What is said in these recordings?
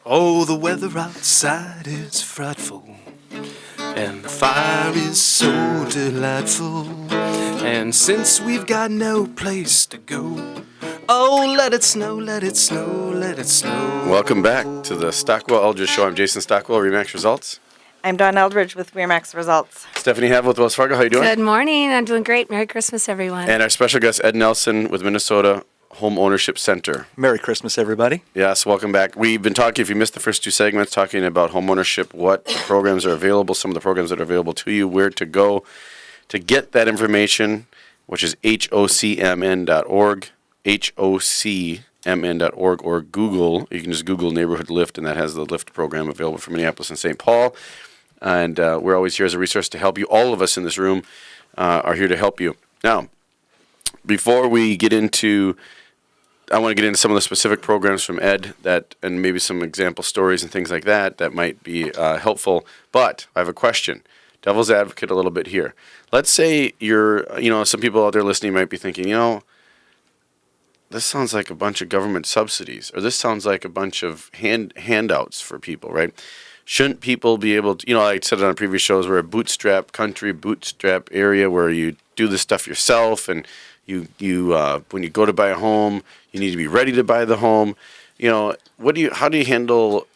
Oh, the weather outside is frightful, and the fire is so delightful. And since we've got no place to go, oh, let it snow, let it snow, let it snow. Welcome back to the Stockwell Eldridge Show. I'm Jason Stockwell, Remax Results. I'm Dawn Eldridge with Remax Results. Stephanie Havel with Wells Fargo. How you doing? Good morning. I'm doing great. Merry Christmas, everyone. And our special guest, Ed Nelson with Minnesota Home Ownership Center. Merry Christmas, everybody. Yes, welcome back. We've been talking, if you missed the first two segments, talking about home ownership, what programs are available, some of the programs that are available to you, where to go to get that information, which is hocmn.org, hocmn.org, or Google. You can just Google Neighborhood Lift, and that has the Lift program available for Minneapolis and St. Paul. And we're always here as a resource to help you. All of us in this room are here to help you. Now, before we get into, I want to get into some of the specific programs from Ed and maybe some example stories and things like that might be helpful. But I have a question. Devil's advocate a little bit here. Let's say some people out there listening might be thinking, this sounds like a bunch of government subsidies, or this sounds like a bunch of handouts for people, right? Shouldn't people be able to, I said it on previous shows, we're a bootstrap country, bootstrap area where you do this stuff yourself, and you when you go to buy a home, you need to be ready to buy the home. How do you handle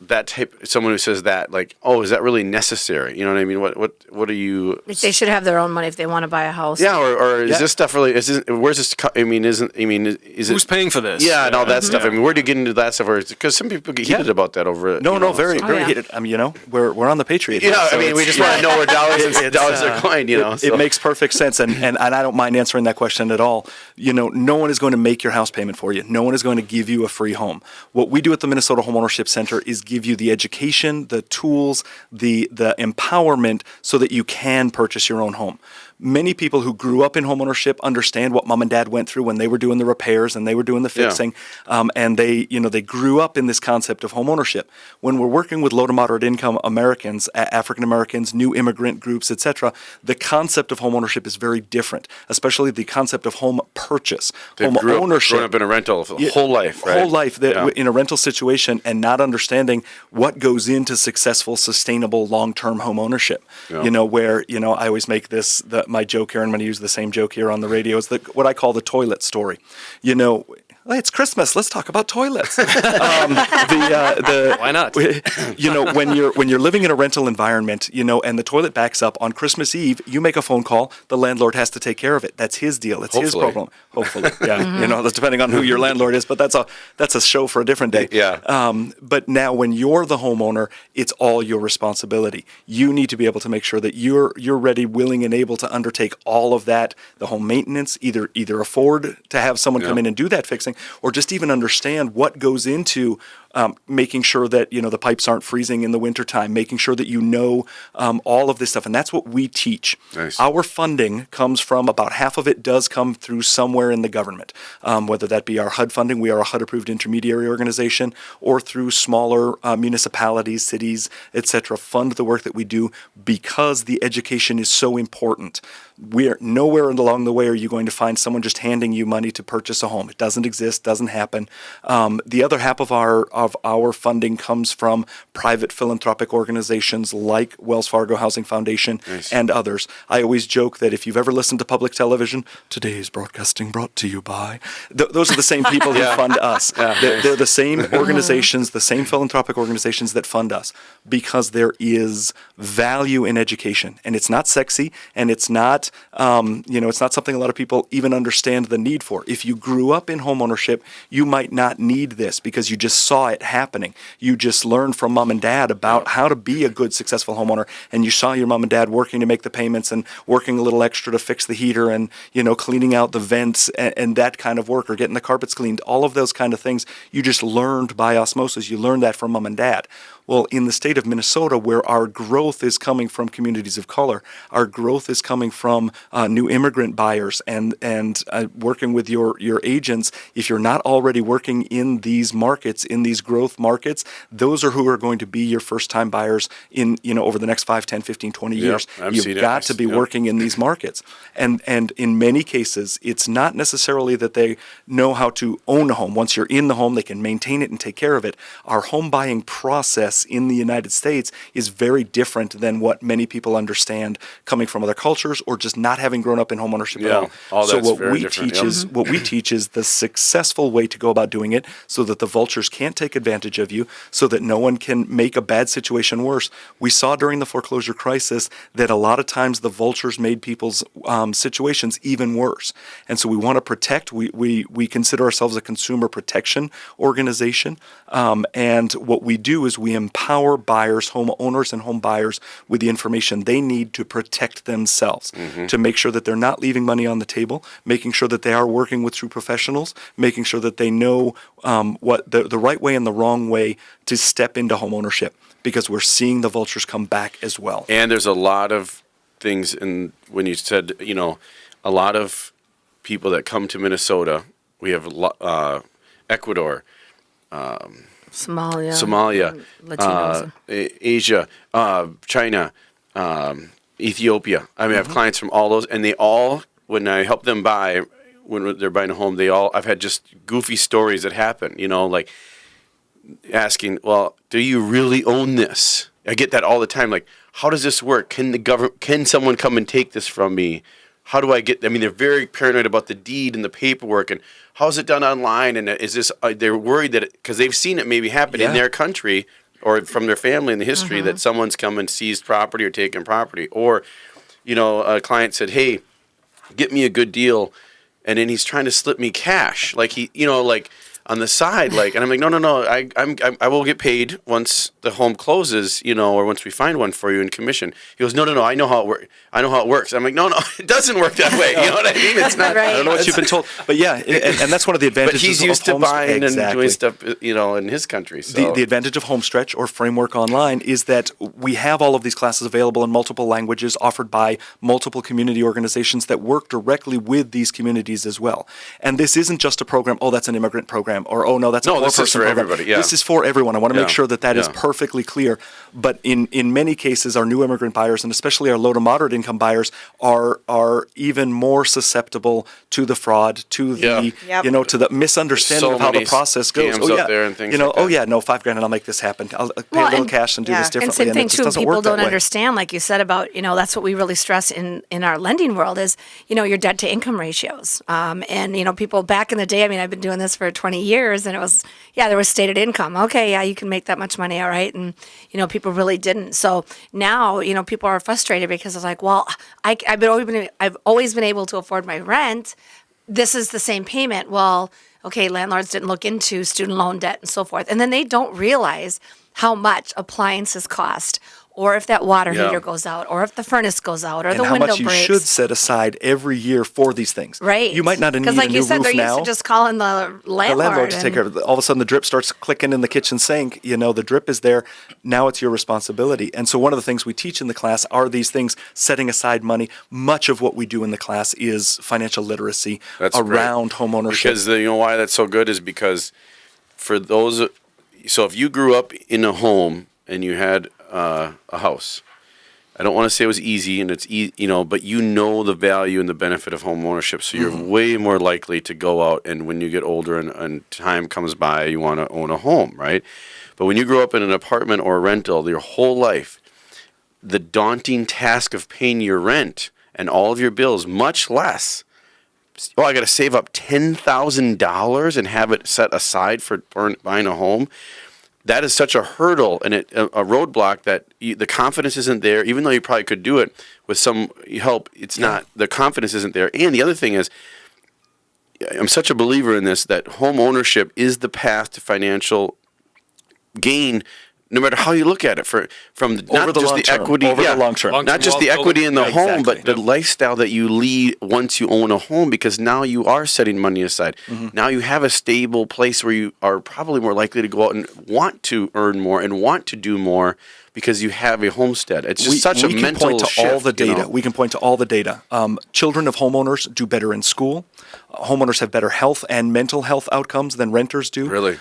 that type, someone who says that, like, oh, is that really necessary? You know what I mean? What are you? Like they should have their own money if they want to buy a house. Yeah, or is this stuff really? Where's this? Is Who's paying for this? Yeah, and all that stuff. I mean, where do you get into that stuff? Because some people get heated about that over it. Very heated. We're on the Patriot. Yeah, so we just want to know where dollars are going. It makes perfect sense, and I don't mind answering that question at all. No one is going to make your house payment for you. No one is going to give you a free home. What we do at the Minnesota Home Ownership Center is give you the education, the tools, the empowerment so that you can purchase your own home. Many people who grew up in homeownership understand what mom and dad went through when they were doing the repairs and they were doing the fixing, and they grew up in this concept of homeownership. When we're working with low to moderate income Americans, African Americans, new immigrant groups, etc., the concept of homeownership is very different, especially the concept of home purchase, home ownership. Grown up in a rental whole life, right? Whole life in a rental situation and not understanding what goes into successful, sustainable, long-term home ownership. Yeah. Where I always make my joke here, and I'm going to use the same joke here on the radio, is what I call the toilet story. It's Christmas. Let's talk about toilets. Why not? When you're living in a rental environment, and the toilet backs up on Christmas Eve, you make a phone call. The landlord has to take care of it. That's his deal. It's his problem. Hopefully, yeah. That's depending on who your landlord is, but that's a show for a different day. Yeah. But now, when you're the homeowner, it's all your responsibility. You need to be able to make sure that you're ready, willing, and able to undertake all of that, the home maintenance, either afford to have someone come in and do that fixing, or just even understand what goes into making sure that the pipes aren't freezing in the wintertime, making sure that all of this stuff. And that's what we teach. Nice. Our funding comes from, about half of it does come through somewhere in the government, whether that be our HUD funding, we are a HUD-approved intermediary organization, or through smaller municipalities, cities, etc., fund the work that we do because the education is so important. We're nowhere along the way are you going to find someone just handing you money to purchase a home. It doesn't exist, doesn't happen. The other half of our funding comes from private philanthropic organizations like Wells Fargo Housing Foundation and others. I always joke that if you've ever listened to public television, today's broadcasting brought to you by, those are the same people who fund us. They're the same organizations, the same philanthropic organizations that fund us, because there is value in education, and it's not sexy, and it's not it's not something a lot of people even understand the need for. If you grew up in homeownership, you might not need this because you just saw it happening. You just learned from mom and dad about how to be a good, successful homeowner, and you saw your mom and dad working to make the payments and working a little extra to fix the heater and, cleaning out the vents and that kind of work, or getting the carpets cleaned. All of those kind of things you just learned by osmosis. You learned that from mom and dad. Well, in the state of Minnesota, where our growth is coming from communities of color, our growth is coming from new immigrant buyers, and working with your agents. If you're not already working in these markets, in these these growth markets, those are who are going to be your first-time buyers in, over the next 5, 10, 15, 20 years. I've seen You've it. got to be working in these markets. And in many cases, it's not necessarily that they know how to own a home. Once you're in the home, they can maintain it and take care of it. Our home buying process in the United States is very different than what many people understand coming from other cultures or just not having grown up in homeownership at all. All So that's what very we different, teach is what we teach is the successful way to go about doing it so that the vultures can't take advantage of you, so that no one can make a bad situation worse. We saw during the foreclosure crisis that a lot of times the vultures made people's situations even worse. And so we want to protect. We consider ourselves a consumer protection organization. And what we do is we empower buyers, homeowners and home buyers with the information they need to protect themselves, to make sure that they're not leaving money on the table, making sure that they are working with true professionals, making sure that they know what the right way and the wrong way to step into homeownership, because we're seeing the vultures come back as well. And there's a lot of things when you said, a lot of people that come to Minnesota, we have Ecuador, Somalia, Latinos. Asia, China, Ethiopia. I mean, I have clients from all those, and they all, when I help them buy, when they're buying a home, I've had just goofy stories that happen, like asking, well, do you really own this? I get that all the time. Like, how does this work? Can someone come and take this from me? How do I get, they're very paranoid about the deed and the paperwork and how is it done online? And they're worried that, because they've seen it maybe happen in their country or from their family in the history that someone's come and seized property or taken property. Or, a client said, hey, get me a good deal. And then he's trying to slip me cash. Like on the side, and I'm like, no, I will get paid once the home closes, or once we find one for you in commission. He goes, no, I know how it works. I'm like, no, it doesn't work that way. You know what I mean? It's not. Right. I don't know what you've been told, but yeah, and that's one of the advantages. But he's used to buying exactly. and doing stuff, in his country. So. The advantage of Homestretch or Framework Online is that we have all of these classes available in multiple languages, offered by multiple community organizations that work directly with these communities as well. And this isn't just a program. Oh, that's an immigrant program. Or, oh, no, that's a poor this person is for program. everybody. Yeah. This is for everyone. I want to make sure that is Yeah. perfectly clear. But in many cases, our new immigrant buyers, and especially our low to moderate income buyers, are even more susceptible to the fraud, to the Yep. to the misunderstanding So of how the many process goes. scams out there and things like oh that. yeah, no, $5,000 and I'll make this happen. I'll pay a little cash and do this And differently. And same thing it just too, doesn't people work that don't way. understand, like you said about, that's what we really stress in our lending world is, your debt to income ratios. And, people back in the day, I've been doing this for 20 years and it was, there was stated income. Okay, yeah, you can make that much money, all right. And, people really didn't. So now, people are frustrated because it's like, well, I've always been able to afford my rent. This is the same payment. Well, okay, landlords didn't look into student loan debt and so forth. And then they don't realize how much appliances cost, or if that water heater goes out, or if the furnace goes out, or and the how window much breaks. you should set aside every year for these things. Right. You might not need Because like a you new said, roof they're now. used to just calling the landlord. To take care of it. All of a sudden the drip starts clicking in the kitchen sink. The drip is there. Now it's your responsibility. And so one of the things we teach in the class are these things, setting aside money. Much of what we do in the class is financial literacy around homeownership. Because why that's so good is because for those, so if you grew up in a home and you had a house, I don't want to say it was easy, and it's but the value and the benefit of home ownership, so you're way more likely to go out and when you get older and time comes by, you want to own a home, right? But when you grow up in an apartment or a rental your whole life, the daunting task of paying your rent and all of your bills, much less, I got to save up $10,000 and have it set aside for buying a home. That is such a hurdle and a roadblock that the confidence isn't there. Even though you probably could do it with some help, it's not. The confidence isn't there. And the other thing is, I'm such a believer in this, that home ownership is the path to financial gain, no matter how you look at it. From not just the equity, the long term, not just the equity in the home, but the lifestyle that you lead once you own a home. Because now you are setting money aside. Now you have a stable place where you are probably more likely to go out and want to earn more and want to do more because you have a homestead. It's just such a we can mental point to shift. all the data. You know? We can point to all the data. Children of homeowners do better in school. Homeowners have better health and mental health outcomes than renters do. Really?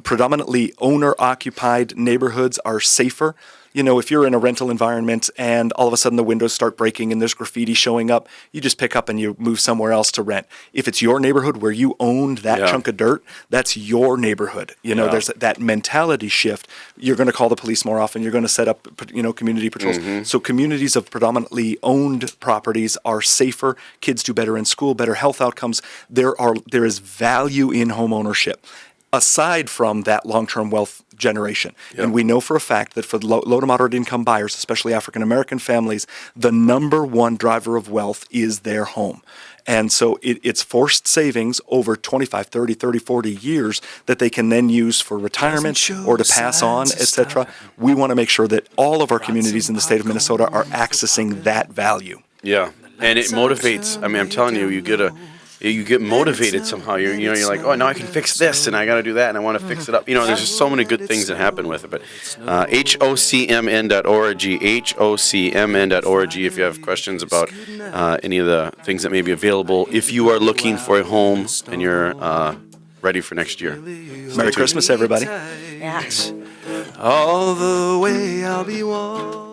Predominantly owner-occupied neighborhoods are safer. You know, if you're in a rental environment and all of a sudden the windows start breaking and there's graffiti showing up, you just pick up and you move somewhere else to rent. If it's your neighborhood where you owned that Yeah. chunk of dirt, that's your neighborhood. You know, Yeah. there's that mentality shift. You're going to call the police more often. You're going to set up, community patrols. Mm-hmm. So communities of predominantly owned properties are safer. Kids do better in school, better health outcomes. There is value in home ownership, aside from that long-term wealth generation. Yep. And we know for a fact that for low to moderate income buyers, especially African-American families, the number one driver of wealth is their home. And so it's forced savings over 25, 30, 40 years that they can then use for retirement or to pass on, etc. We want to make sure that all of our communities in the state of Minnesota are accessing that value. Yeah, and it motivates. I mean, I'm telling you, you get motivated somehow. You're like, oh, now I can fix this, and I got to do that, and I want to fix it up. You know, there's just so many good things that happen with it. But HOCMN.org, HOCMN.org, if you have questions about any of the things that may be available, if you are looking for a home and you're ready for next year. Merry Christmas, everybody. Yeah. All the way I'll be one.